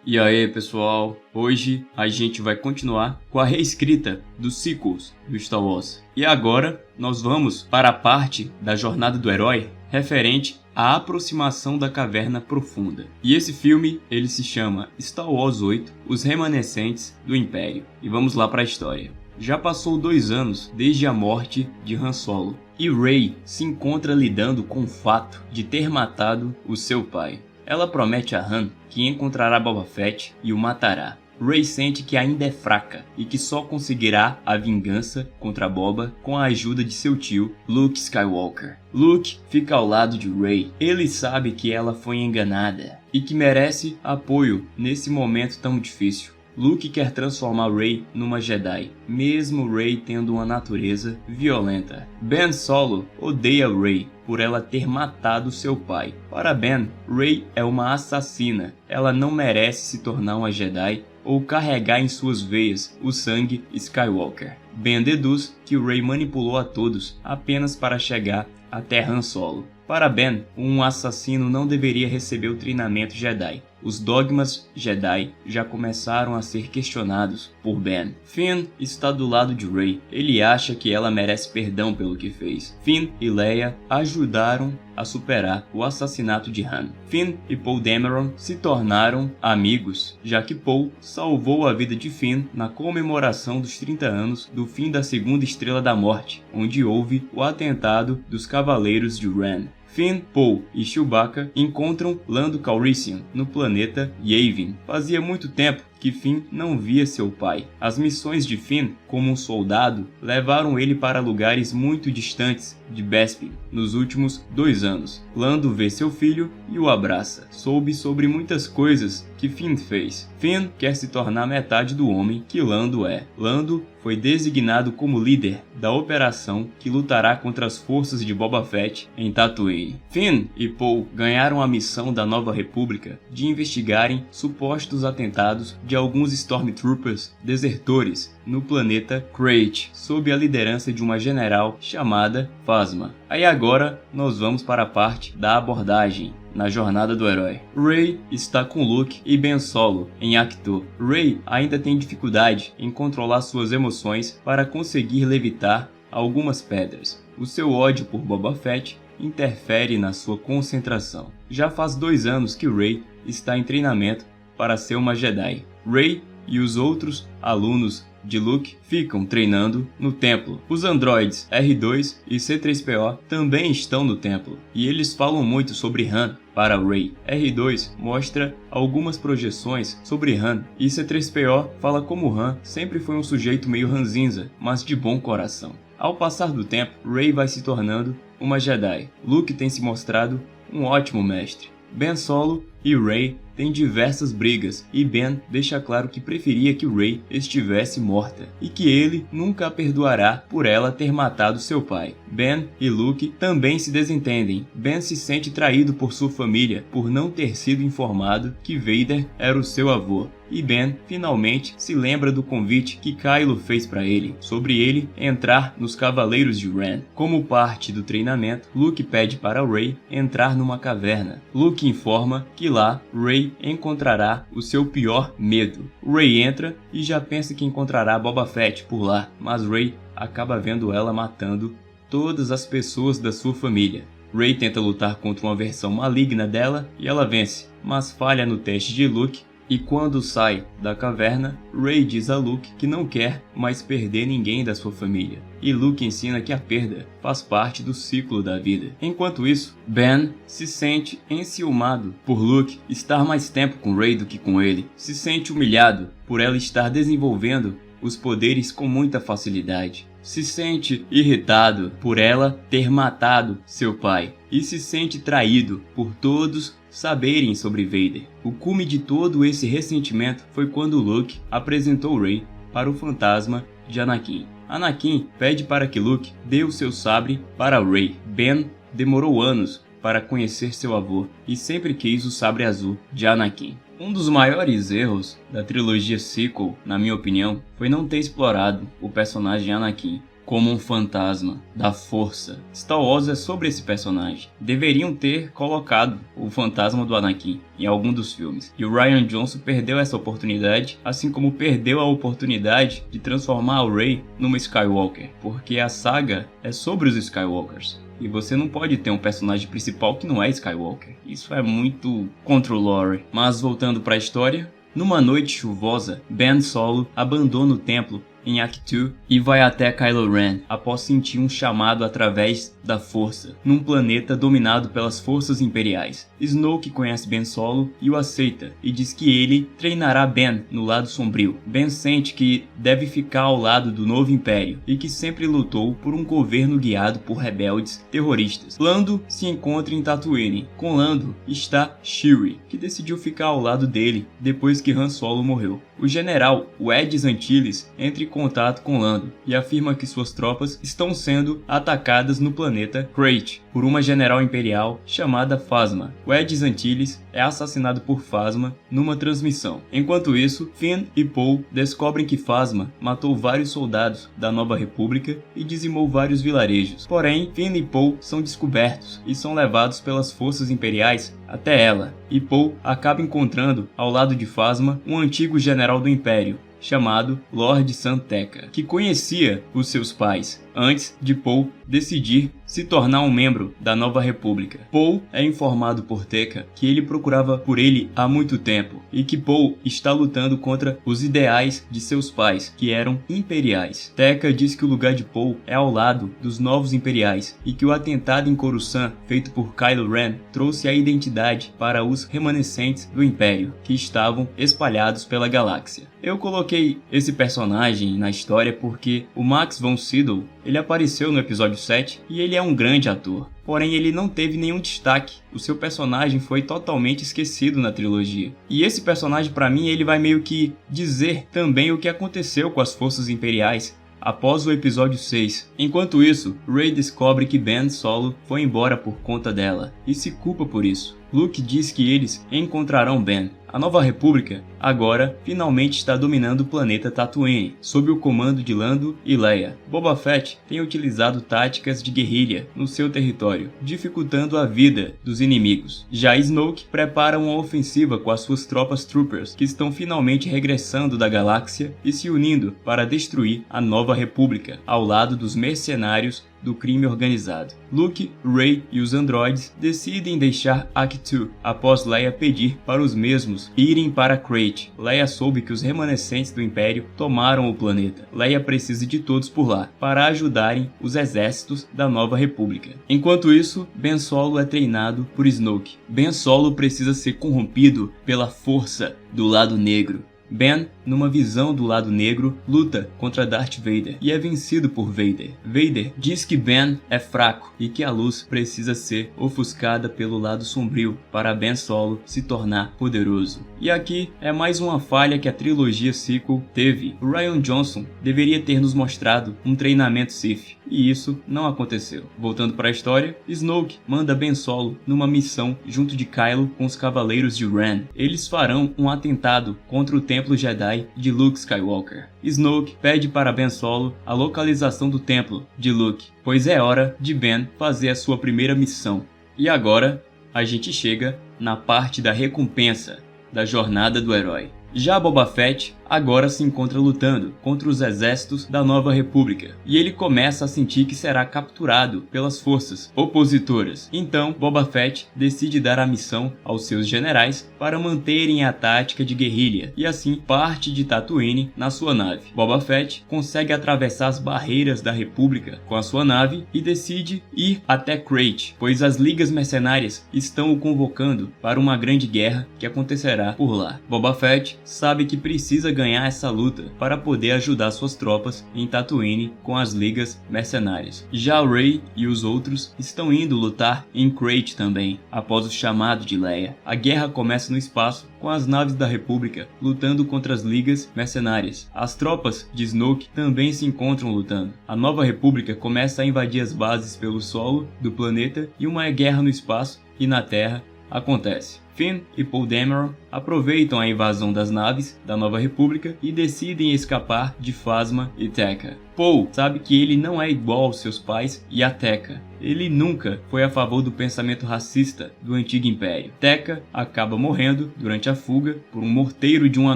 E aí pessoal, hoje a gente vai continuar com a reescrita dos sequels do Star Wars. E agora nós vamos para a parte da jornada do herói referente à aproximação da Caverna Profunda. E esse filme ele se chama Star Wars 8, Os Remanescentes do Império. E vamos lá para a história. Já passou 2 anos desde a morte de Han Solo, e Rey se encontra lidando com o fato de ter matado o seu pai. Ela promete a Han que encontrará Boba Fett e o matará. Rey sente que ainda é fraca e que só conseguirá a vingança contra Boba com a ajuda de seu tio, Luke Skywalker. Luke fica ao lado de Rey. Ele sabe que ela foi enganada e que merece apoio nesse momento tão difícil. Luke quer transformar Rey numa Jedi, mesmo Rey tendo uma natureza violenta. Ben Solo odeia Rey por ela ter matado seu pai. Para Ben, Rey é uma assassina. Ela não merece se tornar uma Jedi ou carregar em suas veias o sangue Skywalker. Ben deduz que Rey manipulou a todos apenas para chegar até Han Solo. Para Ben, um assassino não deveria receber o treinamento Jedi. Os dogmas Jedi já começaram a ser questionados por Ben. Finn está do lado de Rey. Ele acha que ela merece perdão pelo que fez. Finn e Leia ajudaram a superar o assassinato de Han. Finn e Poe Dameron se tornaram amigos, já que Poe salvou a vida de Finn na comemoração dos 30 anos do fim da Segunda Estrela da Morte, onde houve o atentado dos Cavaleiros de Ren. Finn, Poe e Chewbacca encontram Lando Calrissian no planeta Yavin. Fazia muito tempo que Finn não via seu pai. As missões de Finn como um soldado levaram ele para lugares muito distantes de Bespin nos últimos 2 anos. Lando vê seu filho e o abraça. Soube sobre muitas coisas que Finn fez. Finn quer se tornar metade do homem que Lando é. Lando foi designado como líder da operação que lutará contra as forças de Boba Fett em Tatooine. Finn e Poe ganharam a missão da Nova República de investigarem supostos atentados de alguns Stormtroopers desertores no planeta Crait, sob a liderança de uma general chamada Phasma. Aí agora nós vamos para a parte da abordagem na jornada do herói. Rey está com Luke e Ben Solo em Ahch-To. Rey ainda tem dificuldade em controlar suas emoções para conseguir levitar algumas pedras. O seu ódio por Boba Fett interfere na sua concentração. Já faz 2 anos que Rey está em treinamento para ser uma Jedi. Rey e os outros alunos de Luke ficam treinando no templo. Os androides R2 e C-3PO também estão no templo, e eles falam muito sobre Han para Rey. R2 mostra algumas projeções sobre Han, e C-3PO fala como Han sempre foi um sujeito meio ranzinza, mas de bom coração. Ao passar do tempo, Rey vai se tornando uma Jedi. Luke tem se mostrado um ótimo mestre. Ben Solo e Rey têm diversas brigas, e Ben deixa claro que preferia que Rey estivesse morta e que ele nunca a perdoará por ela ter matado seu pai. Ben e Luke também se desentendem. Ben se sente traído por sua família por não ter sido informado que Vader era o seu avô. E Ben finalmente se lembra do convite que Kylo fez para ele, sobre ele entrar nos Cavaleiros de Ren. Como parte do treinamento, Luke pede para Rey entrar numa caverna. Luke informa que lá Rey encontrará o seu pior medo. Rey entra e já pensa que encontrará Boba Fett por lá, mas Rey acaba vendo ela matando todas as pessoas da sua família. Rey tenta lutar contra uma versão maligna dela e ela vence, mas falha no teste de Luke. E quando sai da caverna, Rey diz a Luke que não quer mais perder ninguém da sua família. E Luke ensina que a perda faz parte do ciclo da vida. Enquanto isso, Ben se sente enciumado por Luke estar mais tempo com Rey do que com ele. Se sente humilhado por ela estar desenvolvendo os poderes com muita facilidade. Se sente irritado por ela ter matado seu pai. E se sente traído por todos saberem sobre Vader. O cume de todo esse ressentimento foi quando Luke apresentou Rey para o fantasma de Anakin. Anakin pede para que Luke dê o seu sabre para Rey. Ben demorou anos para conhecer seu avô e sempre quis o sabre azul de Anakin. Um dos maiores erros da trilogia sequel, na minha opinião, foi não ter explorado o personagem Anakin. como um fantasma da força. Star Wars é sobre esse personagem. Deveriam ter colocado o fantasma do Anakin em algum dos filmes. E o Rian Johnson perdeu essa oportunidade, assim como perdeu a oportunidade de transformar a Rey numa Skywalker, porque a saga é sobre os Skywalkers. E você não pode ter um personagem principal que não é Skywalker. Isso é muito contra o lore. Mas voltando para a história, numa noite chuvosa, Ben Solo abandona o templo em Act 2 e vai até Kylo Ren após sentir um chamado através da força, num planeta dominado pelas forças imperiais. Snoke conhece Ben Solo e o aceita, e diz que ele treinará Ben no lado sombrio. Ben sente que deve ficar ao lado do novo império e que sempre lutou por um governo guiado por rebeldes terroristas. Lando se encontra em Tatooine. Com Lando está Chewie, que decidiu ficar ao lado dele depois que Han Solo morreu. O general Wedge Antilles entra em contato com Lando e afirma que suas tropas estão sendo atacadas no planeta Crait por uma general imperial chamada Phasma. Wedge Antilles é assassinado por Phasma numa transmissão. Enquanto isso, Finn e Poe descobrem que Phasma matou vários soldados da Nova República e dizimou vários vilarejos. Porém, Finn e Poe são descobertos e são levados pelas forças imperiais até ela, e Poe acaba encontrando ao lado de Phasma um antigo general do Império chamado Lord San Tekka, que conhecia os seus pais antes de Poe decidir se tornar um membro da Nova República. Poe é informado por Tekka que ele procurava por ele há muito tempo e que Poe está lutando contra os ideais de seus pais, que eram imperiais. Tekka diz que o lugar de Poe é ao lado dos novos imperiais e que o atentado em Coruscant feito por Kylo Ren trouxe a identidade para os remanescentes do Império, que estavam espalhados pela galáxia. Eu coloquei esse personagem na história porque o Max von Sydow, ele apareceu no episódio 7 e ele é um grande ator. Porém, ele não teve nenhum destaque. O seu personagem foi totalmente esquecido na trilogia. E esse personagem, para mim, ele vai meio que dizer também o que aconteceu com as forças imperiais após o episódio 6. Enquanto isso, Rey descobre que Ben Solo foi embora por conta dela e se culpa por isso. Luke diz que eles encontrarão Ben. A Nova República agora finalmente está dominando o planeta Tatooine, sob o comando de Lando e Leia. Boba Fett tem utilizado táticas de guerrilha no seu território, dificultando a vida dos inimigos. Já Snoke prepara uma ofensiva com as suas tropas Troopers, que estão finalmente regressando da galáxia e se unindo para destruir a Nova República, ao lado dos mercenários do crime organizado. Luke, Rey e os androides decidem deixar Act 2 após Leia pedir para os mesmos irem para Crait. Leia soube que os remanescentes do Império tomaram o planeta. Leia precisa de todos por lá para ajudarem os exércitos da Nova República. Enquanto isso, Ben Solo é treinado por Snoke. Ben Solo precisa ser corrompido pela força do lado negro. Ben, numa visão do lado negro, luta contra Darth Vader e é vencido por Vader. Vader diz que Ben é fraco e que a luz precisa ser ofuscada pelo lado sombrio para Ben Solo se tornar poderoso. E aqui é mais uma falha que a trilogia sequel teve. O Rian Johnson deveria ter nos mostrado um treinamento Sith, e isso não aconteceu. Voltando para a história, Snoke manda Ben Solo numa missão junto de Kylo com os Cavaleiros de Ren. Eles farão um atentado contra o Templo Jedi de Luke Skywalker. Snoke pede para Ben Solo a localização do templo de Luke, pois é hora de Ben fazer a sua primeira missão. E agora, a gente chega na parte da recompensa da jornada do herói. Já Boba Fett agora se encontra lutando contra os exércitos da Nova República, e ele começa a sentir que será capturado pelas forças opositoras. Então, Boba Fett decide dar a missão aos seus generais para manterem a tática de guerrilha, e assim parte de Tatooine na sua nave. Boba Fett consegue atravessar as barreiras da República com a sua nave e decide ir até Crait, pois as ligas mercenárias estão o convocando para uma grande guerra que acontecerá por lá. Boba Fett sabe que precisa ganhar essa luta para poder ajudar suas tropas em Tatooine com as ligas mercenárias. Já Rey e os outros estão indo lutar em Crait também, após o chamado de Leia. A guerra começa no espaço, com as naves da República lutando contra as ligas mercenárias. As tropas de Snoke também se encontram lutando. A Nova República começa a invadir as bases pelo solo do planeta e uma guerra no espaço e na Terra acontece. Finn e Poe Dameron aproveitam a invasão das naves da Nova República e decidem escapar de Phasma e Tekka. Poe sabe que ele não é igual aos seus pais e a Tekka. Ele nunca foi a favor do pensamento racista do antigo Império. Tekka acaba morrendo durante a fuga por um morteiro de uma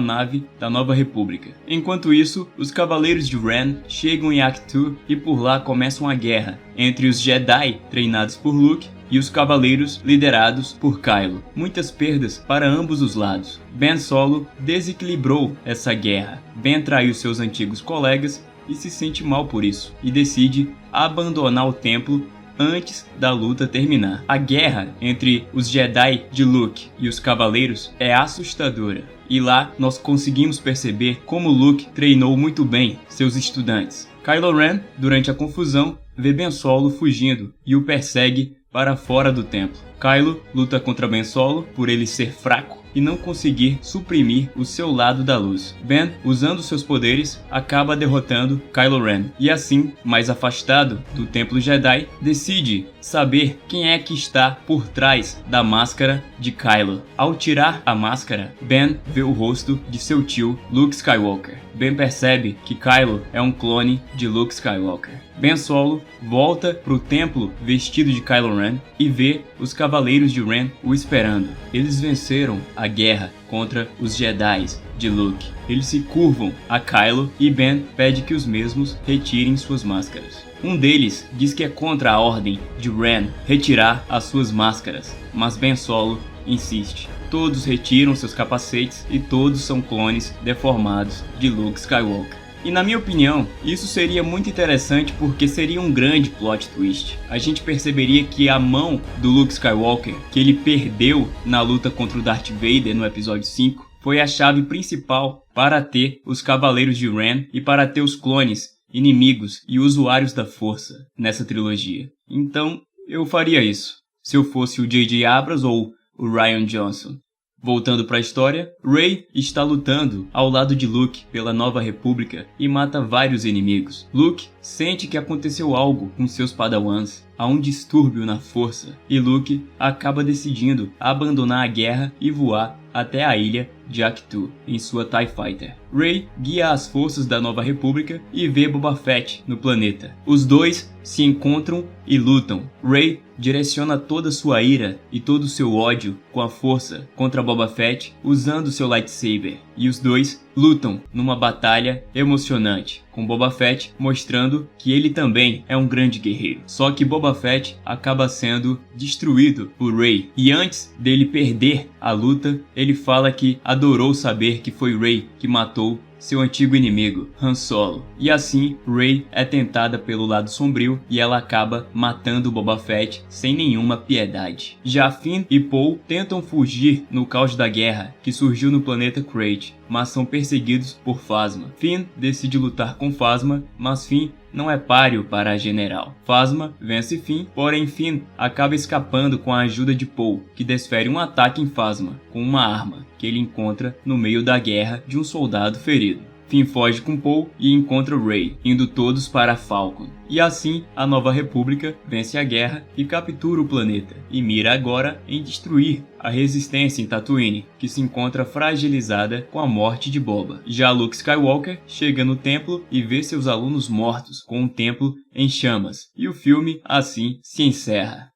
nave da Nova República. Enquanto isso, os Cavaleiros de Ren chegam em Ahch-To e por lá começa uma guerra entre os Jedi treinados por Luke e os Cavaleiros liderados por Kylo. Muitas perdas para ambos os lados. Ben Solo desequilibrou essa guerra. Ben traiu seus antigos colegas e se sente mal por isso, e decide abandonar o templo antes da luta terminar. A guerra entre os Jedi de Luke e os Cavaleiros é assustadora, e lá nós conseguimos perceber como Luke treinou muito bem seus estudantes. Kylo Ren, durante a confusão, vê Ben Solo fugindo e o persegue para fora do templo. Kylo luta contra Ben Solo por ele ser fraco e não conseguir suprimir o seu lado da luz. Ben, usando seus poderes, acaba derrotando Kylo Ren e assim, mais afastado do Templo Jedi, decide saber quem é que está por trás da máscara de Kylo. Ao tirar a máscara, Ben vê o rosto de seu tio, Luke Skywalker. Ben percebe que Kylo é um clone de Luke Skywalker. Ben Solo volta pro templo vestido de Kylo Ren e vê os Cavaleiros de Ren o esperando. Eles venceram a guerra contra os Jedi de Luke. Eles se curvam a Kylo e Ben pede que os mesmos retirem suas máscaras. Um deles diz que é contra a ordem de Ren retirar as suas máscaras, mas Ben Solo insiste. Todos retiram seus capacetes e todos são clones deformados de Luke Skywalker. E na minha opinião, isso seria muito interessante porque seria um grande plot twist. A gente perceberia que a mão do Luke Skywalker, que ele perdeu na luta contra o Darth Vader no episódio 5, foi a chave principal para ter os Cavaleiros de Ren e para ter os clones, inimigos e usuários da força nessa trilogia. Então, eu faria isso, se eu fosse o J.J. Abrams ou o Rian Johnson. Voltando para a história, Rey está lutando ao lado de Luke pela Nova República e mata vários inimigos. Luke sente que aconteceu algo com seus padawans, há um distúrbio na força, e Luke acaba decidindo abandonar a guerra e voar até a ilha de Ahch-To em sua TIE Fighter. Rey guia as forças da Nova República e vê Boba Fett no planeta. Os dois se encontram e lutam. Rey direciona toda sua ira e todo seu ódio com a força contra Boba Fett usando seu lightsaber, e os dois lutam numa batalha emocionante, com Boba Fett mostrando que ele também é um grande guerreiro. Só que Boba Fett acaba sendo destruído por Rey, e antes dele perder a luta, ele fala que adorou saber que foi Rey que matou seu antigo inimigo, Han Solo. E assim, Rey é tentada pelo lado sombrio e ela acaba matando Boba Fett sem nenhuma piedade. Já Finn e Poe tentam fugir no caos da guerra que surgiu no planeta Crait, mas são perseguidos por Phasma. Finn decide lutar com Phasma, mas Finn não é páreo para a general. Phasma vence Finn, porém Finn acaba escapando com a ajuda de Poe, que desfere um ataque em Phasma com uma arma que ele encontra no meio da guerra de um soldado ferido. Finn foge com Poe e encontra Rey, indo todos para Falcon. E assim, a Nova República vence a guerra e captura o planeta, e mira agora em destruir a resistência em Tatooine, que se encontra fragilizada com a morte de Boba. Já Luke Skywalker chega no templo e vê seus alunos mortos, com o templo em chamas, e o filme assim se encerra.